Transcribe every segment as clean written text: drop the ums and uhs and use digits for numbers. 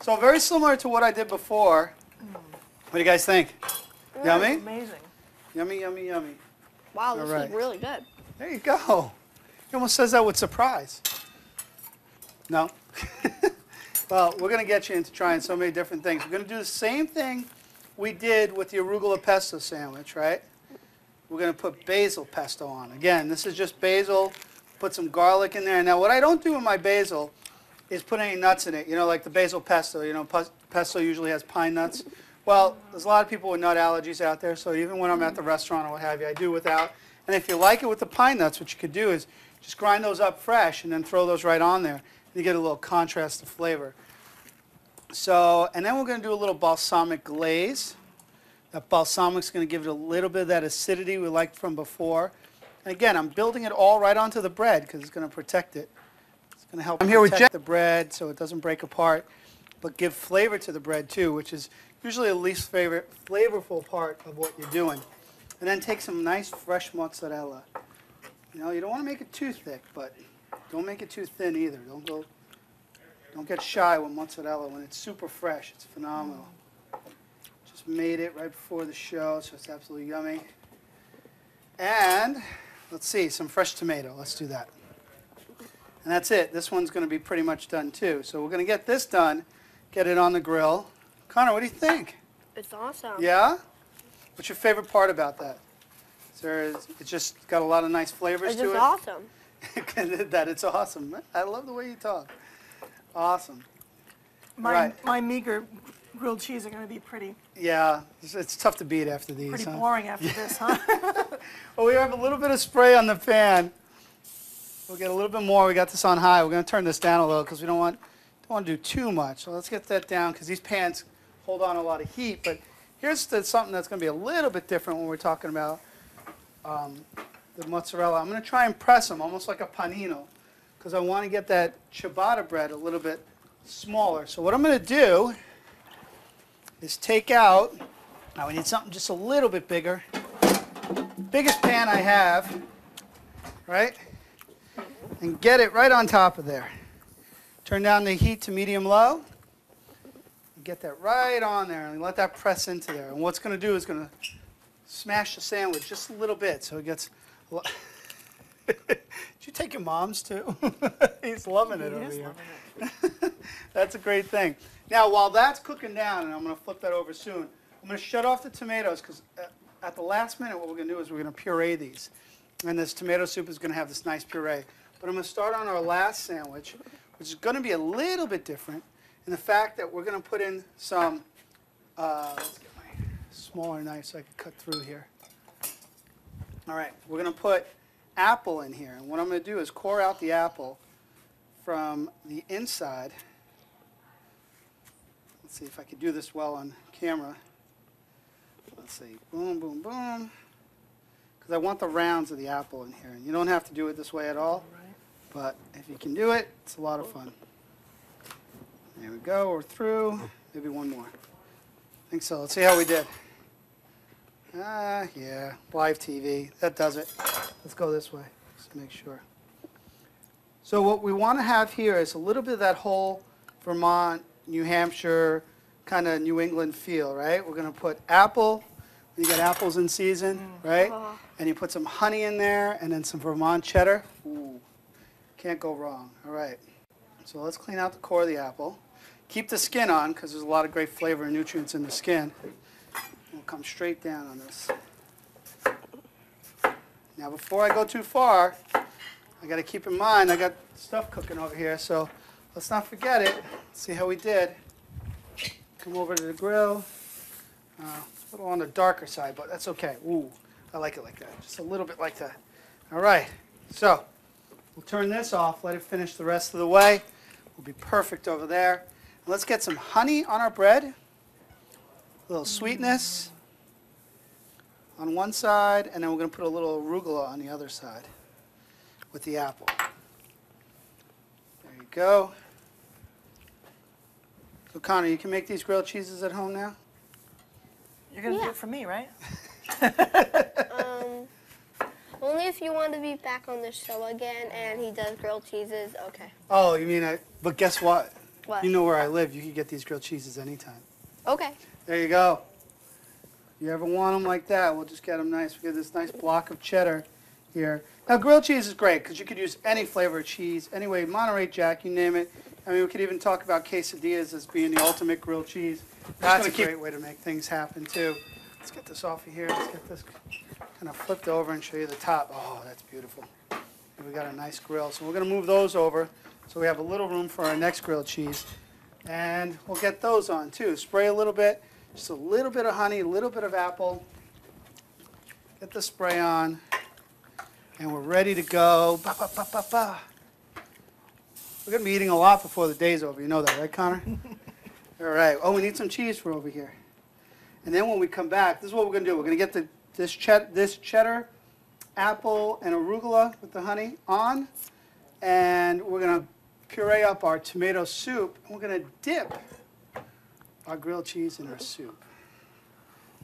So very similar to what I did before. What do you guys think? Yummy? Amazing. Yummy, yummy, yummy. Wow, this All right. is really good. There you go. He almost says that with surprise. No? Well, we're going to get you into trying so many different things. We're going to do the same thing we did with the arugula pesto sandwich, right? We're going to put basil pesto on. Again, this is just basil. Put some garlic in there. Now, what I don't do with my basil is put any nuts in it. You know, like the basil pesto. You know, pesto usually has pine nuts. Well, there's a lot of people with nut allergies out there, so even when I'm at the restaurant or what have you, I do without. And if you like it with the pine nuts, what you could do is just grind those up fresh and then throw those right on there. You get a little contrast of flavor. So, and then we're going to do a little balsamic glaze. That balsamic's going to give it a little bit of that acidity we liked from before. And again, I'm building it all right onto the bread because it's going to protect it. It's going to help protect the bread so it doesn't break apart, but give flavor to the bread too, which is usually the least flavorful part of what you're doing. And then take some nice fresh mozzarella. You know, you don't want to make it too thick, but don't make it too thin either. Don't get shy with mozzarella when it's super fresh. It's phenomenal. Just made it right before the show, so it's absolutely yummy. And let's see, some fresh tomato. Let's do that. And that's it. This one's going to be pretty much done too. So we're going to get this done, get it on the grill. Connor, what do you think? It's awesome. Yeah? What's your favorite part about that? It's just got a lot of nice flavors to it? It's just awesome. That it's awesome. I love the way you talk. Awesome. My meager grilled cheese are going to be pretty Yeah, it's tough to beat after these, huh? boring after this, huh? Well, we have a little bit of spray on the pan. We'll get a little bit more. We got this on high. We're going to turn this down a little because we don't want to do too much. So let's get that down because these pans hold on a lot of heat. But here's something that's going to be a little bit different when we're talking about the mozzarella. I'm going to try and press them almost like a panino because I want to get that ciabatta bread a little bit smaller. So what I'm going to do is take out, now we need something just a little bit bigger. Biggest pan I have, right? And get it right on top of there. Turn down the heat to medium-low. Get that right on there and let that press into there. And what's going to do is going to smash the sandwich just a little bit so it gets a lot. Did you take your mom's too? He's loving it over here. That's a great thing. Now, while that's cooking down, and I'm going to flip that over soon, I'm going to shut off the tomatoes because at the last minute what we're going to do is we're going to puree these. And this tomato soup is going to have this nice puree. But I'm going to start on our last sandwich, which is going to be a little bit different in the fact that we're going to put in some, let's get my smaller knife so I can cut through here. All right, we're going to put apple in here. And what I'm going to do is core out the apple from the inside. Let's see if I can do this well on camera. Let's see, boom, boom, boom. Because I want the rounds of the apple in here. And you don't have to do it this way at all. But if you can do it, it's a lot of fun. There we go, we're through. Maybe one more. I think so. Let's see how we did. Yeah, live TV. That does it. Let's go this way, just to make sure. So what we want to have here is a little bit of that whole Vermont, New Hampshire, kind of New England feel, right? We're going to put apple. You got apples in season, right? And you put some honey in there and then some Vermont cheddar. Ooh, can't go wrong. All right. So let's clean out the core of the apple. Keep the skin on because there's a lot of great flavor and nutrients in the skin. We'll come straight down on this. Now before I go too far, I got to keep in mind I got stuff cooking over here, so let's not forget it. See how we did. Come over to the grill. A little on the darker side, but that's okay. Ooh, I like it like that. Just a little bit like that. All right, so we'll turn this off, let it finish the rest of the way. We'll be perfect over there. Let's get some honey on our bread. A little sweetness on one side, and then we're going to put a little arugula on the other side with the apple. There you go. So Connor, you can make these grilled cheeses at home now? You're going to do it for me, right? Only if you want to be back on the show again and he does grilled cheeses, okay. Oh, you mean but guess what? What? You know where I live. You can get these grilled cheeses anytime. Okay. There you go. You ever want them like that, we'll just get them nice. We get this nice block of cheddar here. Now, grilled cheese is great because you could use any flavor of cheese. Anyway, Monterey Jack, you name it. I mean, we could even talk about quesadillas as being the ultimate grilled cheese. That's a great way to make things happen, too. Let's get this off of here. Let's get this kind of flipped over and show you the top. Oh, that's beautiful. And we got a nice grill. So we're going to move those over so we have a little room for our next grilled cheese. And we'll get those on, too. Spray a little bit. Just a little bit of honey, a little bit of apple. Get the spray on. And we're ready to go. Ba, ba, ba, ba, ba. We're going to be eating a lot before the day's over. You know that, right, Connor? All right. Oh, we need some cheese for over here. And then when we come back, this is what we're going to do. We're going to get this cheddar, apple, and arugula with the honey on. And we're going to puree up our tomato soup. And we're going to dip our grilled cheese in our soup.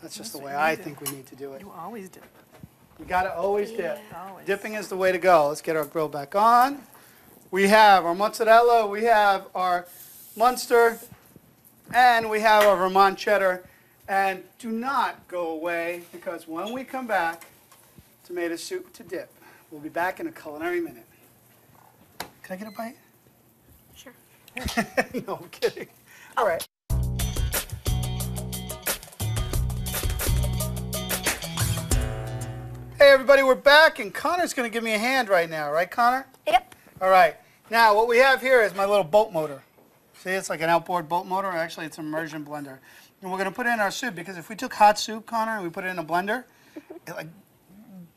That's just the way I think we need to do it. You always do. You got to always dip. Always. Dipping is the way to go. Let's get our grill back on. We have our mozzarella, we have our Munster, and we have our Vermont cheddar. And do not go away because when we come back, tomato soup to dip. We'll be back in a culinary minute. Can I get a bite? Sure. No, I'm kidding. All right. Hey everybody, we're back and Connor's going to give me a hand right now, right Connor? Yep. All right. Now what we have here is my little boat motor. See, it's like an outboard boat motor. Actually, it's an immersion blender. And we're going to put it in our soup because if we took hot soup, Connor, and we put it in a blender, it like,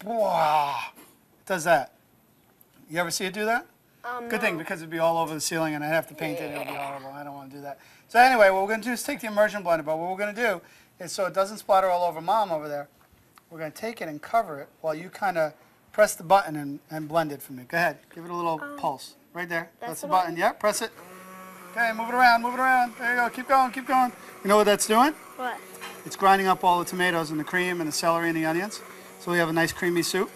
wow, it does that. You ever see it do that? Good thing because it'd be all over the ceiling and I'd have to paint it. It would be horrible. I don't want to do that. So anyway, what we're going to do is take the immersion blender, but what we're going to do is so it doesn't splatter all over Mom over there, we're going to take it and cover it while you kind of press the button and blend it for me. Go ahead. Give it a little pulse. Right there. That's the button. Yep, press it. Okay, move it around, move it around. There you go. Keep going, keep going. You know what that's doing? What? It's grinding up all the tomatoes and the cream and the celery and the onions. So we have a nice creamy soup.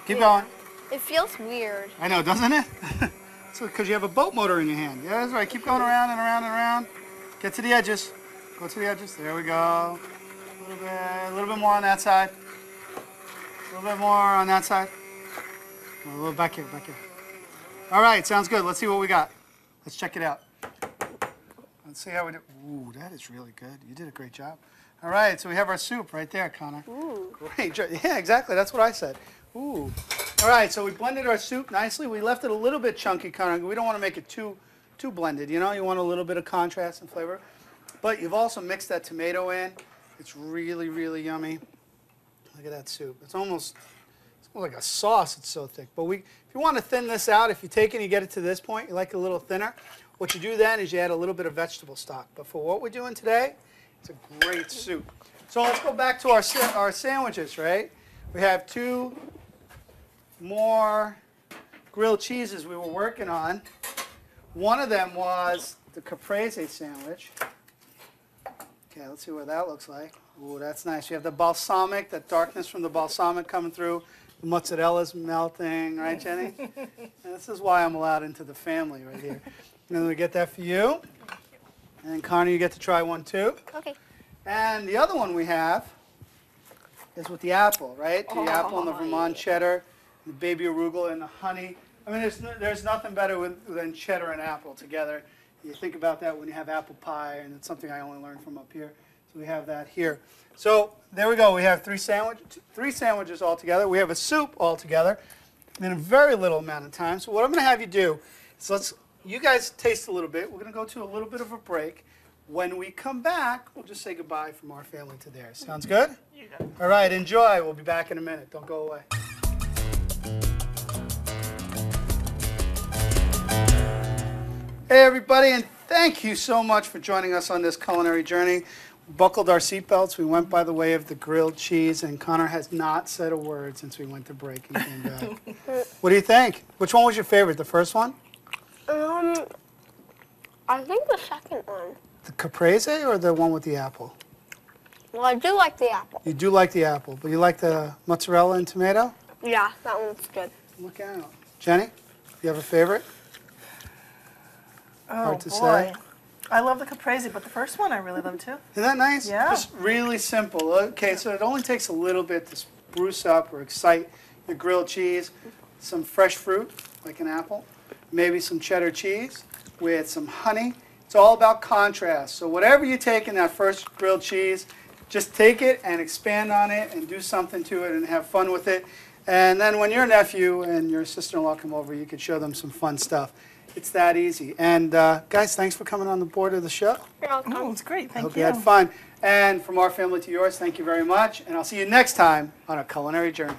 Keep going. It feels weird. I know, doesn't it? So because you have a boat motor in your hand. Yeah, that's right. Keep going around and around and around. Get to the edges. Go to the edges. There we go. A little bit more on that side. A little bit more on that side. A little back here, back here. All right, sounds good. Let's see what we got. Let's check it out. Let's see how we do. Ooh, that is really good. You did a great job. All right, so we have our soup right there, Connor. Ooh. Great job. Yeah, exactly. That's what I said. Ooh. All right, so we blended our soup nicely. We left it a little bit chunky, Connor. We don't want to make it too blended. You know, you want a little bit of contrast and flavor. But you've also mixed that tomato in. It's really, really yummy. Look at that soup. It's almost like a sauce. It's so thick. But if you want to thin this out, if you take it and you get it to this point, you like it a little thinner, what you do then is you add a little bit of vegetable stock. But for what we're doing today, it's a great soup. So let's go back to our sandwiches, right? We have 2 more grilled cheeses we were working on. One of them was the caprese sandwich. Okay, let's see what that looks like. Ooh, that's nice. You have the balsamic, that darkness from the balsamic coming through. The mozzarella's melting, right, Jenny? And this is why I'm allowed into the family right here. And then we get that for you. And Connor, you get to try one too. Okay. And the other one we have is with the apple, right? The apple and the Vermont cheddar, the baby arugula and the honey. I mean, there's nothing better than cheddar and apple together. You think about that when you have apple pie, and it's something I only learned from up here. So we have that here. So there we go. We have 3 sandwiches all together. We have a soup all together in a very little amount of time. So what I'm going to have you do is you guys taste a little bit. We're going to go to a little bit of a break. When we come back, we'll just say goodbye from our family to theirs. Sounds good? You got it. All right, enjoy. We'll be back in a minute. Don't go away. Hey everybody, and thank you so much for joining us on this culinary journey. We buckled our seatbelts, we went by the way of the grilled cheese, and Connor has not said a word since we went to break and came back. What do you think? Which one was your favorite, the first one? I think the second one. The caprese or the one with the apple? Well, I do like the apple. You do like the apple, but you like the mozzarella and tomato? Yeah, that one's good. Look out. Jenny, you have a favorite? Oh, Hard to boy. say. I love the caprese, but the first one I really love too. Isn't that nice? Yeah. Just really simple. Okay, so it only takes a little bit to spruce up or excite your grilled cheese. Some fresh fruit, like an apple, maybe some cheddar cheese with some honey. It's all about contrast. So whatever you take in that first grilled cheese, just take it and expand on it and do something to it and have fun with it. And then when your nephew and your sister-in-law come over, you could show them some fun stuff. It's that easy. And guys, thanks for coming on the board of the show. You're welcome. Oh, it's great. I Thank hope you. you had fun. And from our family to yours, thank you very much. And I'll see you next time on A Culinary Journey.